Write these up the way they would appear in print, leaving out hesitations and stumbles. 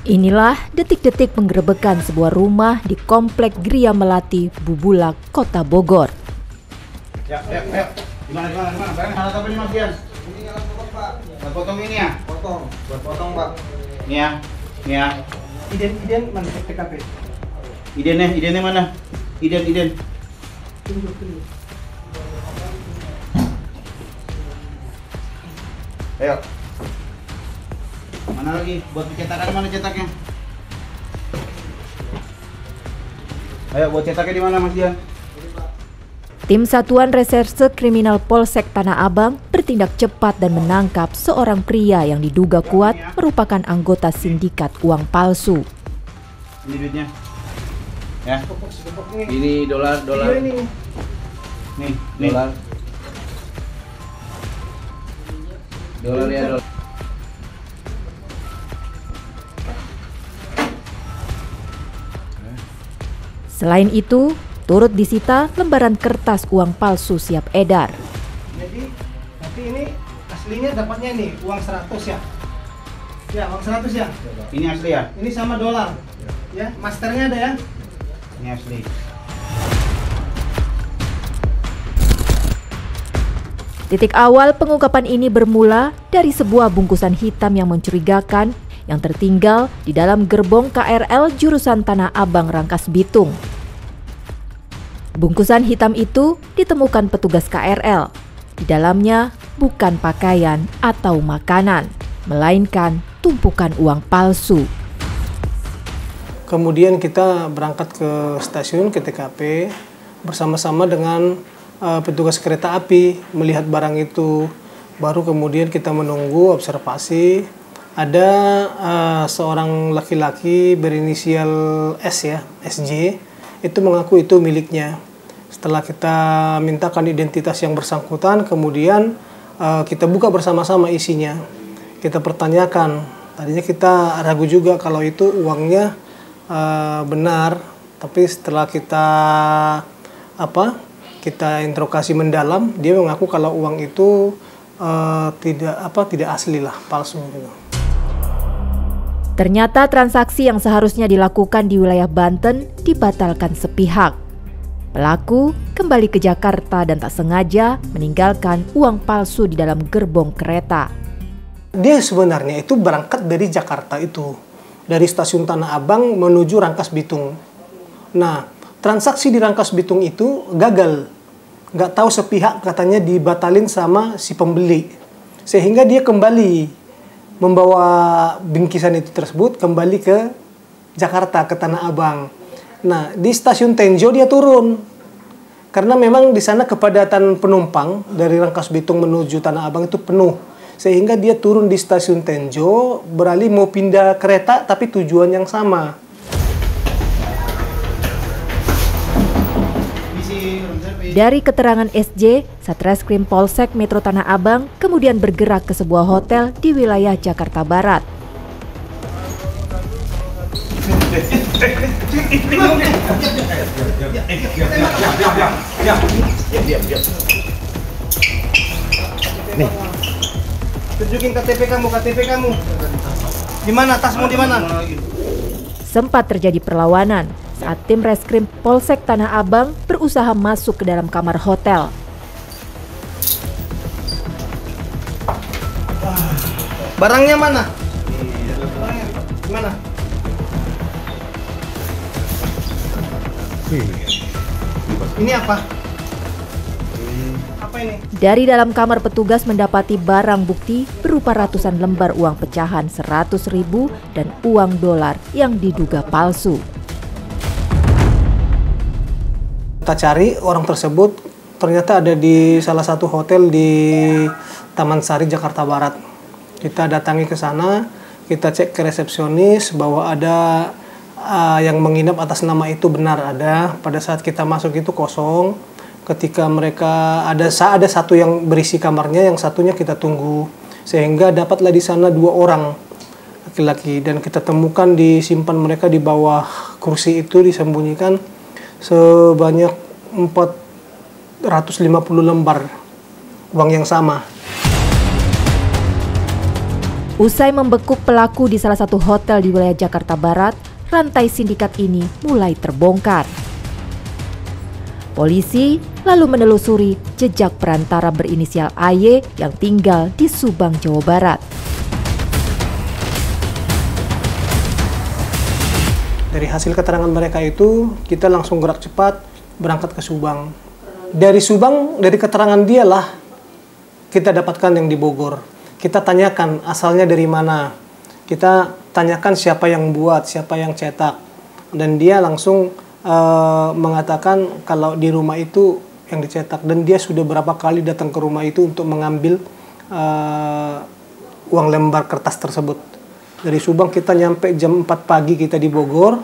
Inilah detik-detik penggerebekan sebuah rumah di Komplek Gria Melati, Bubulak, Kota Bogor. Ya. Gimana? Barang alat apa nih Mas Dian? Ini alat potong, Pak. Buat potong ini ya? Buat potong, Pak. Ini ya. Iden mana TKP? Idennya mana? Iden. Tunggu. Ayo. Mana lagi? Buat cetakan mana cetaknya? Ayo, buat cetaknya di mana Mas Dian? Tim Satuan Reserse Kriminal Polsek Tanah Abang bertindak cepat dan menangkap seorang pria yang diduga kuat merupakan anggota sindikat uang palsu. Ini duitnya. Ya. Ini dolar. Nih. Dolar ya, dolar. Selain itu, turut disita lembaran kertas uang palsu siap edar. Jadi, nanti ini aslinya dapatnya nih uang 100 ya. Ya, uang 100 ya. Ini asli ya? Ini sama dolar. Ya, masternya ada ya. Ini asli. Titik awal pengungkapan ini bermula dari sebuah bungkusan hitam yang mencurigakan yang tertinggal di dalam gerbong KRL jurusan Tanah Abang Rangkas Bitung. Bungkusan hitam itu ditemukan petugas KRL. Di dalamnya bukan pakaian atau makanan, melainkan tumpukan uang palsu. Kemudian kita berangkat ke stasiun, ke TKP, bersama-sama dengan petugas kereta api, melihat barang itu. Baru kemudian kita menunggu observasi. Ada seorang laki-laki berinisial S ya, SJ, itu mengaku itu miliknya. Setelah kita mintakan identitas yang bersangkutan, kemudian kita buka bersama-sama isinya. Kita pertanyakan, tadinya kita ragu juga kalau itu uangnya benar, tapi setelah kita interogasi mendalam, dia mengaku kalau uang itu tidak asli lah, palsu gitu. Ternyata transaksi yang seharusnya dilakukan di wilayah Banten dibatalkan sepihak. Pelaku kembali ke Jakarta dan tak sengaja meninggalkan uang palsu di dalam gerbong kereta. Dia sebenarnya itu berangkat dari Jakarta itu, dari stasiun Tanah Abang menuju Rangkas Bitung. Nah, transaksi di Rangkas Bitung itu gagal. Nggak tahu sepihak katanya dibatalin sama si pembeli. Sehingga dia kembali membawa bingkisan itu tersebut kembali ke Jakarta, ke Tanah Abang. Nah, di stasiun Tenjo dia turun. Karena memang di sana kepadatan penumpang dari Rangkas Bitung menuju Tanah Abang itu penuh. Sehingga dia turun di stasiun Tenjo, beralih mau pindah kereta tapi tujuan yang sama. Dari keterangan SJ, Satreskrim Polsek Metro Tanah Abang kemudian bergerak ke sebuah hotel di wilayah Jakarta Barat. Nih. Tunjukin KTP kamu. Di mana tasmu di mana? Sempat terjadi perlawanan saat tim reskrim Polsek Tanah Abang berusaha masuk ke dalam kamar hotel. Barangnya mana? Mana? Ini apa? Apa ini? Dari dalam kamar petugas mendapati barang bukti berupa ratusan lembar uang pecahan 100.000 dan uang dolar yang diduga palsu. Kita cari orang tersebut, ternyata ada di salah satu hotel di Taman Sari, Jakarta Barat. Kita datangi ke sana, kita cek ke resepsionis bahwa ada yang menginap atas nama itu benar ada. Pada saat kita masuk itu kosong. Ketika mereka ada satu yang berisi kamarnya, yang satunya kita tunggu. Sehingga dapatlah di sana 2 orang laki-laki, dan kita temukan disimpan mereka di bawah kursi itu disembunyikan sebanyak 450 lembar uang yang sama. Usai membekuk pelaku di salah satu hotel di wilayah Jakarta Barat, rantai sindikat ini mulai terbongkar. Polisi lalu menelusuri jejak perantara berinisial AY yang tinggal di Subang, Jawa Barat. Dari hasil keterangan mereka itu, kita langsung gerak cepat berangkat ke Subang. Dari Subang, dari keterangan dialah kita dapatkan yang di Bogor. Kita tanyakan asalnya dari mana. Kita tanyakan siapa yang buat, siapa yang cetak. Dan dia langsung mengatakan kalau di rumah itu yang dicetak. Dan dia sudah berapa kali datang ke rumah itu untuk mengambil uang lembar kertas tersebut. Dari Subang kita nyampe jam 4 pagi kita di Bogor.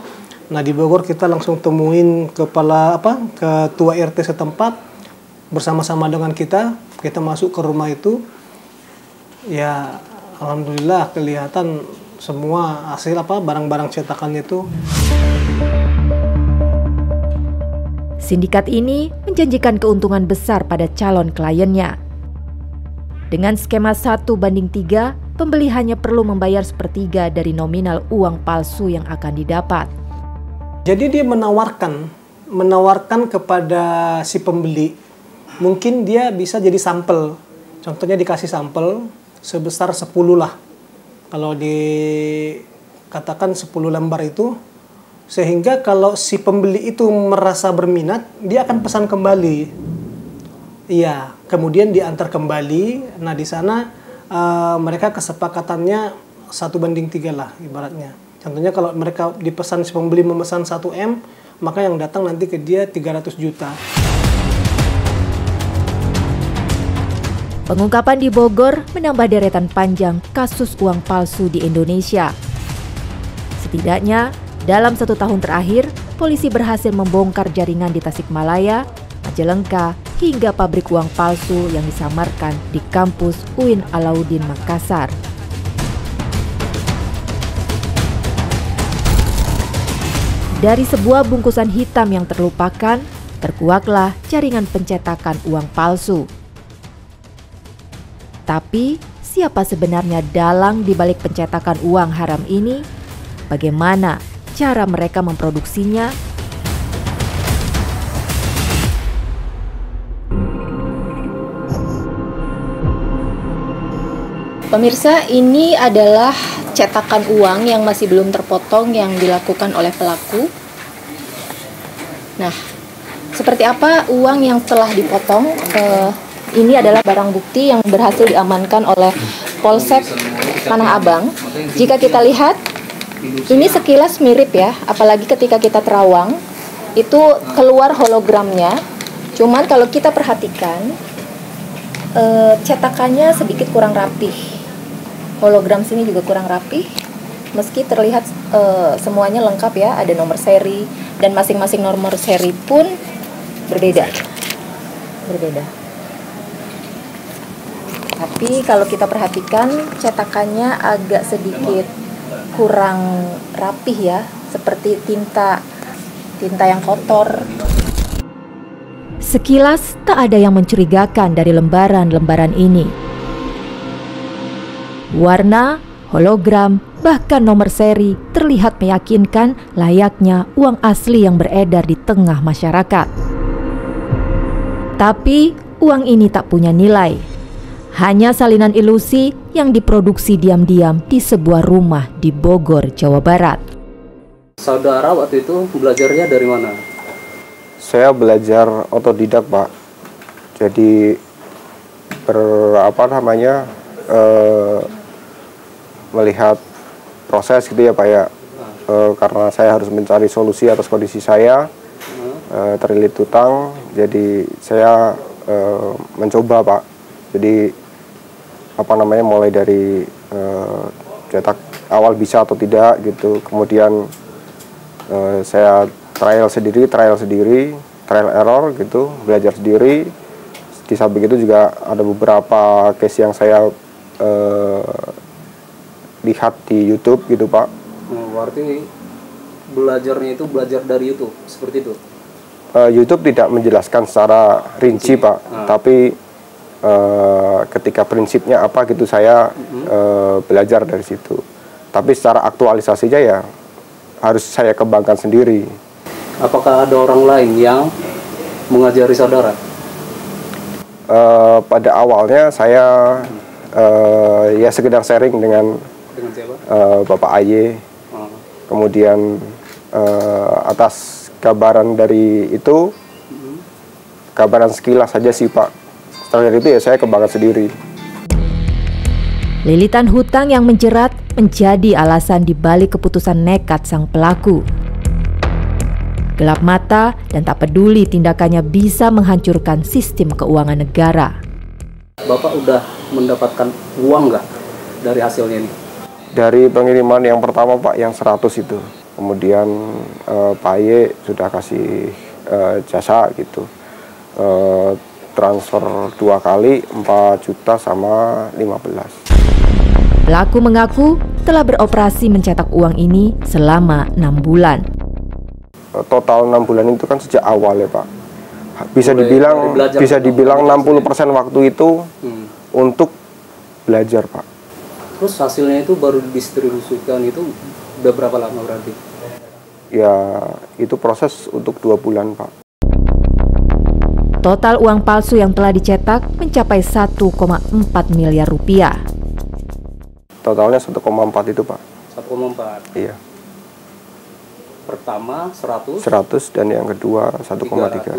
Nah di Bogor kita langsung temuin ketua RT setempat bersama-sama dengan kita masuk ke rumah itu. Ya alhamdulillah kelihatan semua hasil barang-barang cetakannya itu. Sindikat ini menjanjikan keuntungan besar pada calon kliennya. Dengan skema 1:3, pembeli hanya perlu membayar sepertiga dari nominal uang palsu yang akan didapat. Jadi dia menawarkan kepada si pembeli, mungkin dia bisa jadi sampel. Contohnya dikasih sampel sebesar 10 lah. Kalau dikatakan 10 lembar itu, sehingga kalau si pembeli itu merasa berminat, dia akan pesan kembali. Iya, kemudian diantar kembali. Nah di sana mereka kesepakatannya 1:3 lah ibaratnya. Contohnya kalau mereka dipesan, si pembeli memesan 1M, maka yang datang nanti ke dia 300 juta. Pengungkapan di Bogor menambah deretan panjang kasus uang palsu di Indonesia. Setidaknya, dalam 1 tahun terakhir, polisi berhasil membongkar jaringan di Tasikmalaya, Majalengka, hingga pabrik uang palsu yang disamarkan di kampus UIN Alauddin Makassar. Dari sebuah bungkusan hitam yang terlupakan, terkuaklah jaringan pencetakan uang palsu. Tapi, siapa sebenarnya dalang di balik pencetakan uang haram ini? Bagaimana cara mereka memproduksinya? Pemirsa, ini adalah cetakan uang yang masih belum terpotong yang dilakukan oleh pelaku. Nah, seperti apa uang yang telah dipotong? Ini adalah barang bukti yang berhasil diamankan oleh Polsek Tanah Abang. Jika kita lihat, ini sekilas mirip ya, apalagi ketika kita terawang, itu keluar hologramnya. Cuman kalau kita perhatikan, cetakannya sedikit kurang rapih. Hologram sini juga kurang rapih, meski terlihat semuanya lengkap ya, ada nomor seri, dan masing-masing nomor seri pun berbeda. Tapi kalau kita perhatikan, cetakannya agak sedikit kurang rapih ya, seperti tinta yang kotor. Sekilas tak ada yang mencurigakan dari lembaran-lembaran ini. Warna, hologram, bahkan nomor seri terlihat meyakinkan layaknya uang asli yang beredar di tengah masyarakat. Tapi uang ini tak punya nilai. Hanya salinan ilusi yang diproduksi diam-diam di sebuah rumah di Bogor, Jawa Barat. Saudara waktu itu belajarnya dari mana? Saya belajar otodidak, Pak. Jadi melihat proses gitu ya, Pak ya. Karena saya harus mencari solusi atas kondisi saya, terlilit utang. Jadi saya mencoba, Pak. Jadi mulai dari cetak awal bisa atau tidak gitu. Kemudian saya trial sendiri, trial error gitu, belajar sendiri. Di samping itu juga ada beberapa case yang saya lihat di YouTube gitu, Pak. Berarti belajarnya itu belajar dari YouTube, seperti itu? YouTube tidak menjelaskan secara rinci, Pak. Tapi ketika prinsipnya apa gitu saya belajar dari situ. Tapi secara aktualisasinya ya harus saya kembangkan sendiri. Apakah ada orang lain yang mengajari saudara? Pada awalnya saya ya sekedar sharing dengan siapa? Bapak Aye. Kemudian atas gambaran dari itu, gambaran sekilas saja sih Pak. Setelah itu ya saya kembangkan sendiri. Lilitan hutang yang menjerat menjadi alasan dibalik keputusan nekat sang pelaku. Gelap mata dan tak peduli tindakannya bisa menghancurkan sistem keuangan negara. Bapak udah mendapatkan uang nggak dari hasilnya ini? Dari pengiriman yang pertama Pak, yang 100 itu. Kemudian Pak Aye sudah kasih jasa gitu. Transfer 2 kali 4 juta sama 15. Pelaku mengaku telah beroperasi mencetak uang ini selama 6 bulan. Total 6 bulan itu kan sejak awal ya Pak. Bisa Mulai dibilang 60% waktu itu untuk belajar Pak. Terus hasilnya itu baru didistribusikan itu udah berapa lama berarti? Ya itu proses untuk 2 bulan Pak. Total uang palsu yang telah dicetak mencapai 1,4 miliar rupiah. Totalnya 1,4 itu Pak. 1,4. Iya. Pertama 100 dan yang kedua 1,3.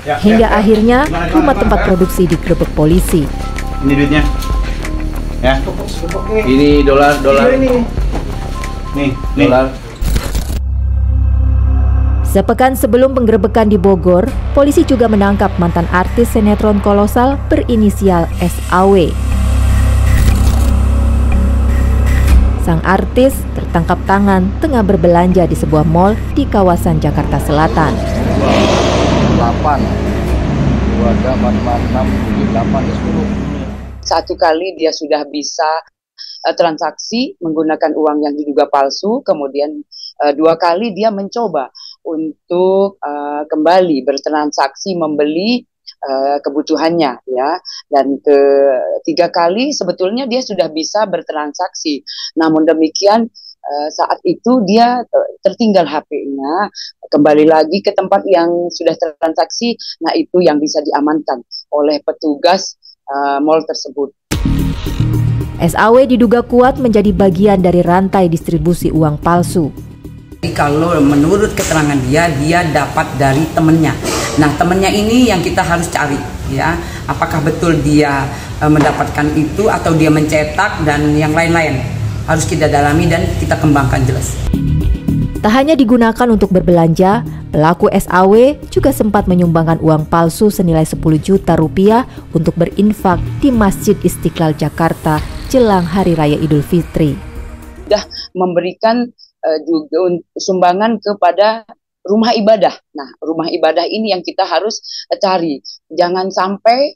Hingga akhirnya rumah tempat produksi digerebek polisi. Ini duitnya. Ya. Ini dolar. Nih. dolar. Sepekan sebelum penggerebekan di Bogor, polisi juga menangkap mantan artis sinetron kolosal berinisial SAW. Sang artis tertangkap tangan tengah berbelanja di sebuah mal di kawasan Jakarta Selatan. 1 kali dia sudah bisa transaksi menggunakan uang yang diduga palsu, kemudian 2 kali dia mencoba untuk kembali bertransaksi membeli kebutuhannya ya, dan ketiga kali sebetulnya dia sudah bisa bertransaksi. Namun demikian saat itu dia tertinggal HP-nya, kembali lagi ke tempat yang sudah transaksi. Nah itu yang bisa diamankan oleh petugas mal tersebut. SAW diduga kuat menjadi bagian dari rantai distribusi uang palsu. Kalau menurut keterangan dia dapat dari temennya. Nah, temennya ini yang kita harus cari, ya. Apakah betul dia mendapatkan itu atau dia mencetak dan yang lain-lain. Harus kita dalami dan kita kembangkan jelas. Tak hanya digunakan untuk berbelanja, pelaku SAW juga sempat menyumbangkan uang palsu senilai 10 juta rupiah untuk berinfak di Masjid Istiqlal Jakarta jelang Hari Raya Idul Fitri. Sudah memberikan juga sumbangan kepada rumah ibadah. Nah, rumah ibadah ini yang kita harus cari. Jangan sampai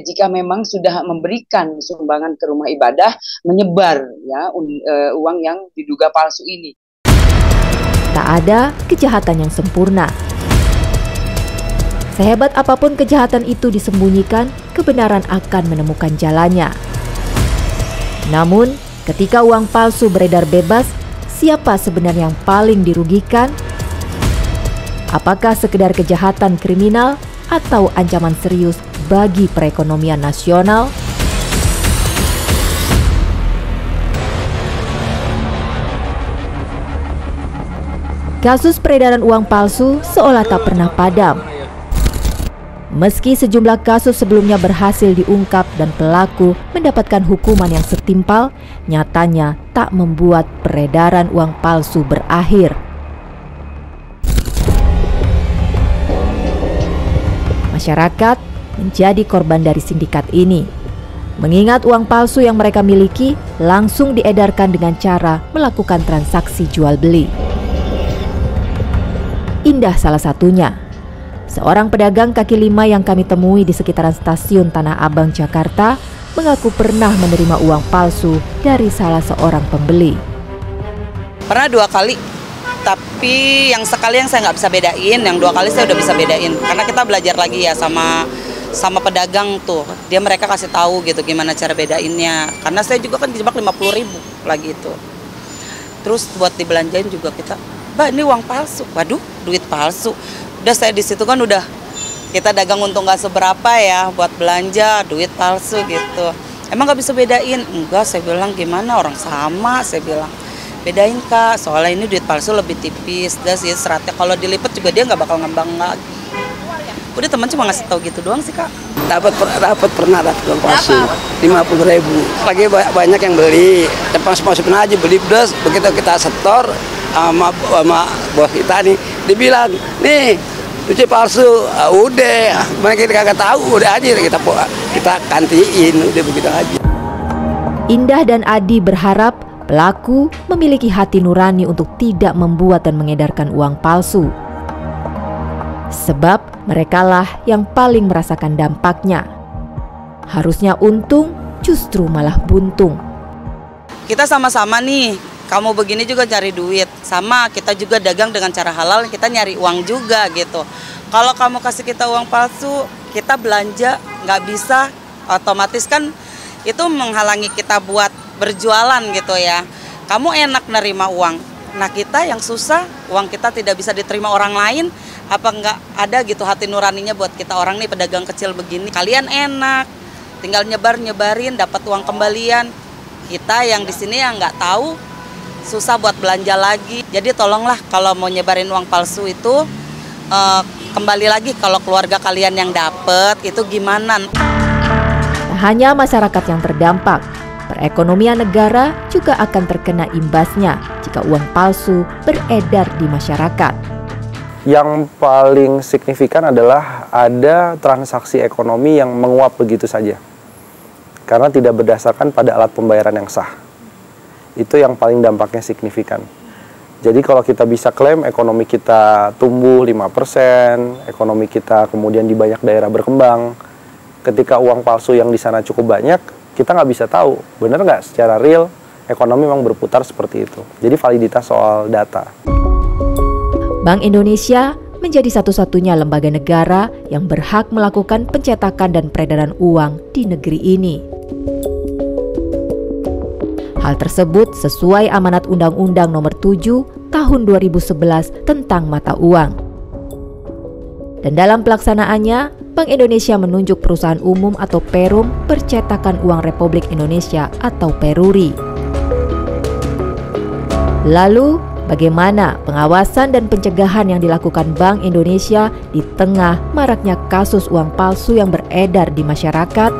jika memang sudah memberikan sumbangan ke rumah ibadah, menyebar ya uang yang diduga palsu ini. Tak ada kejahatan yang sempurna. Sehebat apapun kejahatan itu disembunyikan, kebenaran akan menemukan jalannya. Namun, ketika uang palsu beredar bebas, siapa sebenarnya yang paling dirugikan? Apakah sekedar kejahatan kriminal atau ancaman serius bagi perekonomian nasional? Kasus peredaran uang palsu seolah tak pernah padam. Meski sejumlah kasus sebelumnya berhasil diungkap dan pelaku mendapatkan hukuman yang setimpal, nyatanya tak membuat peredaran uang palsu berakhir. Masyarakat menjadi korban dari sindikat ini. Mengingat uang palsu yang mereka miliki langsung diedarkan dengan cara melakukan transaksi jual beli. Indah salah satunya. Seorang pedagang kaki lima yang kami temui di sekitaran stasiun Tanah Abang, Jakarta, mengaku pernah menerima uang palsu dari salah seorang pembeli. Pernah 2 kali, tapi Tapi yang sekali yang saya nggak bisa bedain, yang 2 kali saya udah bisa bedain. Karena kita belajar lagi ya sama pedagang tuh. Mereka kasih tahu gitu gimana cara bedainnya. Karena saya juga kan dijebak 50.000 lagi itu. Terus buat dibelanjain juga kita, Mbak ini uang palsu. Waduh, duit palsu. Udah saya di situ kan udah kita dagang untung nggak seberapa ya buat belanja, duit palsu gitu. Emang nggak bisa bedain? Enggak, saya bilang gimana orang sama, saya bilang. Bedain Kak, soalnya ini duit palsu lebih tipis. Udah sih seratnya kalau dilipat juga dia nggak bakal ngembang lagi. Udah teman cuma ngasih tahu gitu doang sih Kak. Pernah dapat uang palsu 50.000. Lagi banyak yang beli. Depan masukin aja beli plus. Begitu kita setor sama bos kita nih, dibilang nih cuci palsu. Udah, mereka kagak tahu. Udah aja kita gantiin. Udah begitu aja. Indah dan Adi berharap pelaku memiliki hati nurani untuk tidak membuat dan mengedarkan uang palsu. Sebab merekalah yang paling merasakan dampaknya. Harusnya untung, justru malah buntung. Kita sama-sama nih, kamu begini juga cari duit. Sama, kita juga dagang dengan cara halal, kita nyari uang juga gitu. Kalau kamu kasih kita uang palsu, kita belanja nggak bisa, otomatis kan itu menghalangi kita buat berjualan gitu ya. Kamu enak nerima uang, nah kita yang susah, uang kita tidak bisa diterima orang lain. Apa nggak ada gitu hati nuraninya buat kita orang nih pedagang kecil begini. Kalian enak, tinggal nyebarin dapat uang kembalian. Kita yang di sini yang nggak tahu, susah buat belanja lagi. Jadi tolonglah kalau mau nyebarin uang palsu itu kembali lagi kalau keluarga kalian yang dapat itu gimana. Tak hanya masyarakat yang terdampak, perekonomian negara juga akan terkena imbasnya jika uang palsu beredar di masyarakat. Yang paling signifikan adalah ada transaksi ekonomi yang menguap begitu saja. Karena tidak berdasarkan pada alat pembayaran yang sah. Itu yang paling dampaknya signifikan. Jadi kalau kita bisa klaim ekonomi kita tumbuh 5%, ekonomi kita kemudian di banyak daerah berkembang, ketika uang palsu yang di sana cukup banyak, kita nggak bisa tahu, benar nggak secara real ekonomi memang berputar seperti itu. Jadi validitas soal data. Bank Indonesia menjadi satu-satunya lembaga negara yang berhak melakukan pencetakan dan peredaran uang di negeri ini. Hal tersebut sesuai amanat Undang-Undang Nomor 7 Tahun 2011 tentang mata uang. Dan dalam pelaksanaannya, Bank Indonesia menunjuk perusahaan umum atau Perum Percetakan Uang Republik Indonesia atau Peruri. Lalu, bagaimana pengawasan dan pencegahan yang dilakukan Bank Indonesia di tengah maraknya kasus uang palsu yang beredar di masyarakat?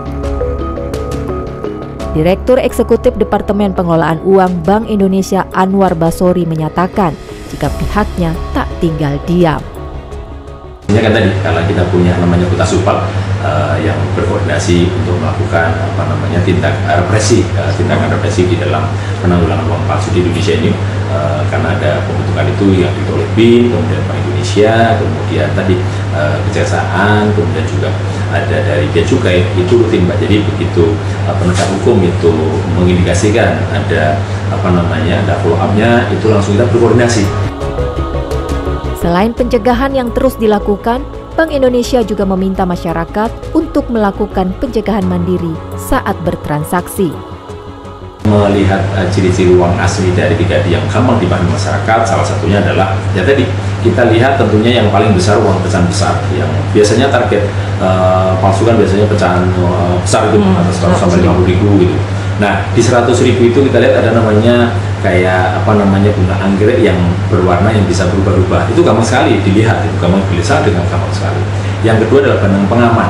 Direktur Eksekutif Departemen Pengelolaan Uang Bank Indonesia Anwar Basori menyatakan jika pihaknya tak tinggal diam. Ini kan tadi karena kita punya namanya Kuta Supal yang berkoordinasi untuk melakukan tindakan represi di dalam penanggulangan uang palsu di Indonesia ini, karena ada pembentukan itu yang dilakukan oleh BIN, kemudian Bank Indonesia, kemudian tadi Kejaksaan, kemudian juga ada dari Bea Cukai, itu rutin Mbak. Jadi begitu penegak hukum itu mengindikasikan ada ada follow up-nya, itu langsung kita berkoordinasi. Selain pencegahan yang terus dilakukan, Bank Indonesia juga meminta masyarakat untuk melakukan pencegahan mandiri saat bertransaksi. Melihat ciri-ciri uang asli dari Tiga D yang gampang dipahami masyarakat, salah satunya adalah ya tadi kita lihat tentunya yang paling besar uang pecahan besar, yang biasanya target palsu kan biasanya pecahan besar itu atas 100 sampai 50.000 gitu. Nah di 100.000 itu kita lihat ada namanya kayak bunga anggrek yang berwarna yang bisa berubah-ubah. Itu gampang sekali dilihat, itu gampang dilihat dengan gampang sekali. Yang kedua adalah benang pengaman.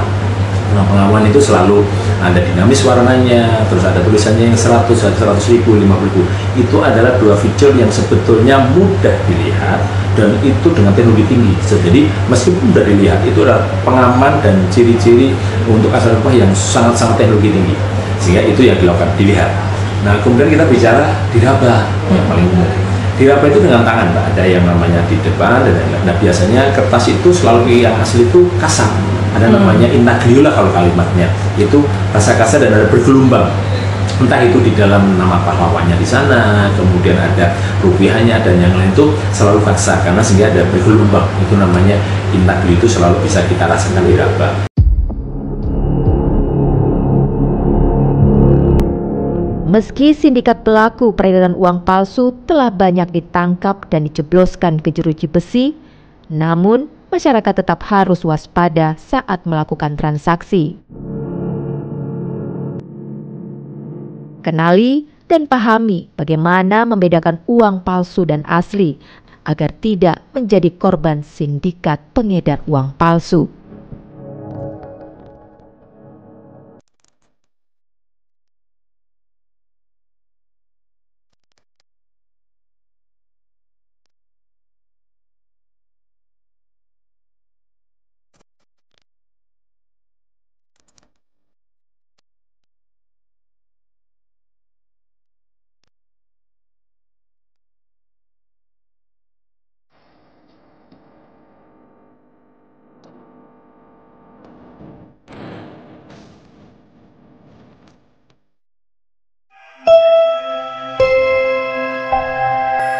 Benang pengaman itu selalu ada dinamis warnanya, terus ada tulisannya yang 100, 100.000, 50.000. Itu adalah dua fitur yang sebetulnya mudah dilihat dan itu dengan teknologi tinggi. Jadi meskipun mudah dilihat, itu adalah pengaman dan ciri-ciri untuk asal upah yang sangat-sangat teknologi tinggi. Sehingga itu yang dilakukan dilihat. Nah kemudian kita bicara diraba yang paling umum. Diraba itu dengan tangan Mbak, ada yang namanya di depan dan lain-lain. Nah biasanya kertas itu selalu yang asli itu kasar. Ada namanya intaglio lah kalau kalimatnya, itu rasa kasar dan ada bergelombang. entah itu di dalam nama pahlawannya di sana, kemudian ada rupiahnya dan yang lain, itu selalu paksa karena sehingga ada bergelombang, itu namanya instabil, itu selalu bisa kita rasakan di laba. Meski sindikat pelaku peredaran uang palsu telah banyak ditangkap dan dijebloskan ke jeruji besi, namun masyarakat tetap harus waspada saat melakukan transaksi. Kenali dan pahami bagaimana membedakan uang palsu dan asli agar tidak menjadi korban sindikat pengedar uang palsu.